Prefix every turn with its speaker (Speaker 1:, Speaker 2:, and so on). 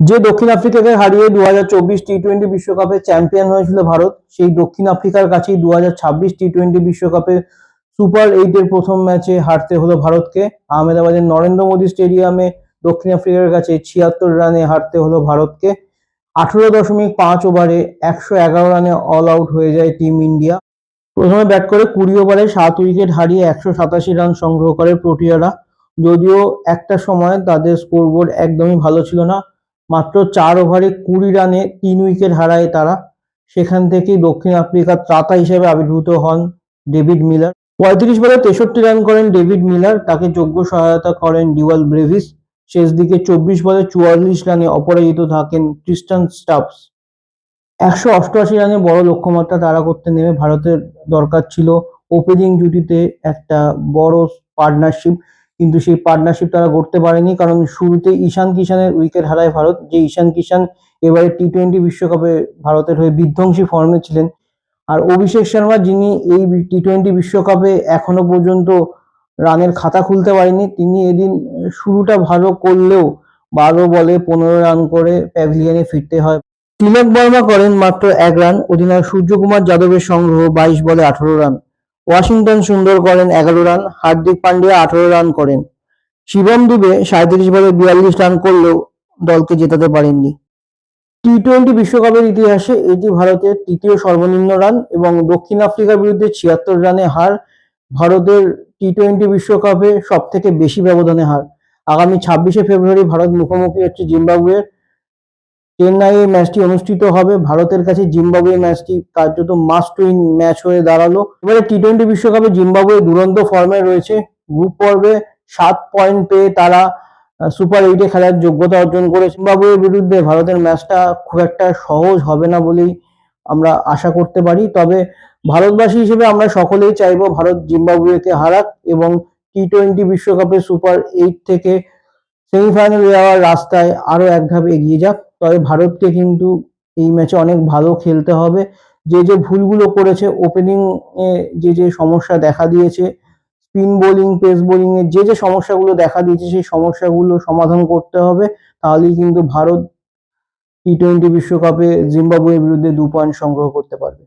Speaker 1: যে দক্ষিণ আফ্রিকাকে হারিয়ে 2024 টি-20 বিশ্বকাপে চ্যাম্পিয়ন হয়েছিল ভারত, সেই দক্ষিণ আফ্রিকার কাছেই 2026 টি-20 বিশ্বকাপে সুপার 8 এর প্রথম ম্যাচে হারতে হলো ভারতকে। আহমেদাবাদের নরেন্দ্র মোদী স্টেডিয়ামে দক্ষিণ আফ্রিকার কাছে 76 রানে হারতে হলো ভারতকে। 18.5 ওভারে 111 রানে অল আউট হয়ে যায় টিম ইন্ডিয়া। প্রথমে ব্যাট করে 20 ওভারে 7 উইকেট হারিয়ে 187 রান সংগ্রহ করে প্রোটিয়ারা। যদিও একটা সময় তাদের স্কোরবোর্ড একদমই ভালো ছিল না, মাত্র 4 ওভারে 20 রানে 3 উইকেট হারায় তারা। সেখান থেকেই দক্ষিণ আফ্রিকার ত্রাতা হিসেবে আবির্ভূত হন ডেভিড মিলার। 35 বলে 63 রান করেন ডেভিড মিলার, তাকে যোগ্য সহায়তা করেন ডিওয়াল ব্রেভিস। শেষ দিকে 24 বলে 44 রানে অপরাজিত থাকেন ক্রিস্টান স্টাফস। 188 রানে বড় লক্ষ্যমাত্রা তাড়া করতে নেমে ভারতের দরকার ছিল ওপেনিং জুটিতে একটা বড় পার্টনারশিপ, কিন্তু সেই পার্টনারশিপ তারা করতে পারেনি, কারণ শুরুতে ঈশান কিষানের উইকেট হারায় ভারত। যে ঈশান কিষান এবারে টি-20 বিশ্বকাপে ভারতের হয়ে বিধ্বংসী ফর্মে ছিলেন। আর অভিষেক শর্মা, যিনি এই টি-20 বিশ্বকাপে এখনো পর্যন্ত রানের খাতা খুলতে পারেনি, তিনি এদিন শুরুটা ভালো করলেও 12 বলে 15 রান করে প্যাভিলিয়নে ফিরতে হয়। তিলক বর্মা করেন মাত্র 1 রান। অধিনায়ক সূর্যকুমার যাদবের সংগ্রহ 22 বলে 18 রান। ওয়াশিংটন সুন্দর করেন 11 রান। হার্দিক পান্ডিয়া 18 রান করেন। শিবম দুবে 37 বলে 42 রান করলেও দলকে জেতাতে পারেননি। টি-20 বিশ্বকাপের ইতিহাসে এটি ভারতের তৃতীয় সর্বনিম্ন রান এবং দক্ষিণ আফ্রিকার বিরুদ্ধে 76 রানে হার ভারতের টি-20 বিশ্বকাপে সবথেকে বেশি ব্যবধানে হার। আগামী 26শে ফেব্রুয়ারি ভারত মুখোমুখি হচ্ছে জিম্বাবুয়ের। চেন্নাইয়ে ম্যাচটি অনুষ্ঠিত হবে। ভারতের কাছে জিম্বাবুয়ে ম্যাচটি কার্যত মাস্ট উইন ম্যাচ হয়ে দাঁড়ালো। এবারে টি-20 বিশ্বকাপে জিম্বাবুয়ে দুরন্ত ফর্মে রয়েছে। গ্রুপ পর্বে 7 পয়েন্ট পেয়ে তারা সুপার 8-এ খেলার যোগ্যতা অর্জন করে। জিম্বাবুয়ের বিরুদ্ধে ভারতের ম্যাচটা খুব একটা সহজ হবে না বলেই আমরা আশা করতে পারি। তবে ভারতবাসী হিসেবে আমরা সকলেই চাইবো ভারত জিম্বাবুয়েকে হারাক এবং টি-20 বিশ্বকাপে সুপার 8 থেকে সেমিফাইনালে যাওয়ার রাস্তায় আরো এক ধাপ এগিয়ে যাক। তবে ভারতকে কিন্তু এই ম্যাচে অনেক ভালো খেলতে হবে। যে যে ভুলগুলো করেছে, ওপেনিং এ যে সমস্যা দেখা দিয়েছে, স্পিন বোলিং, পেস বোলিং এর যে সমস্যাগুলো দেখা দিয়েছে, সেই সমস্যাগুলো সমাধান করতে হবে। তাহলেই কিন্তু ভারত টি-20 বিশ্বকাপে জিম্বাবুয়ের বিরুদ্ধে 2 পয়েন্ট সংগ্রহ করতে পারবে।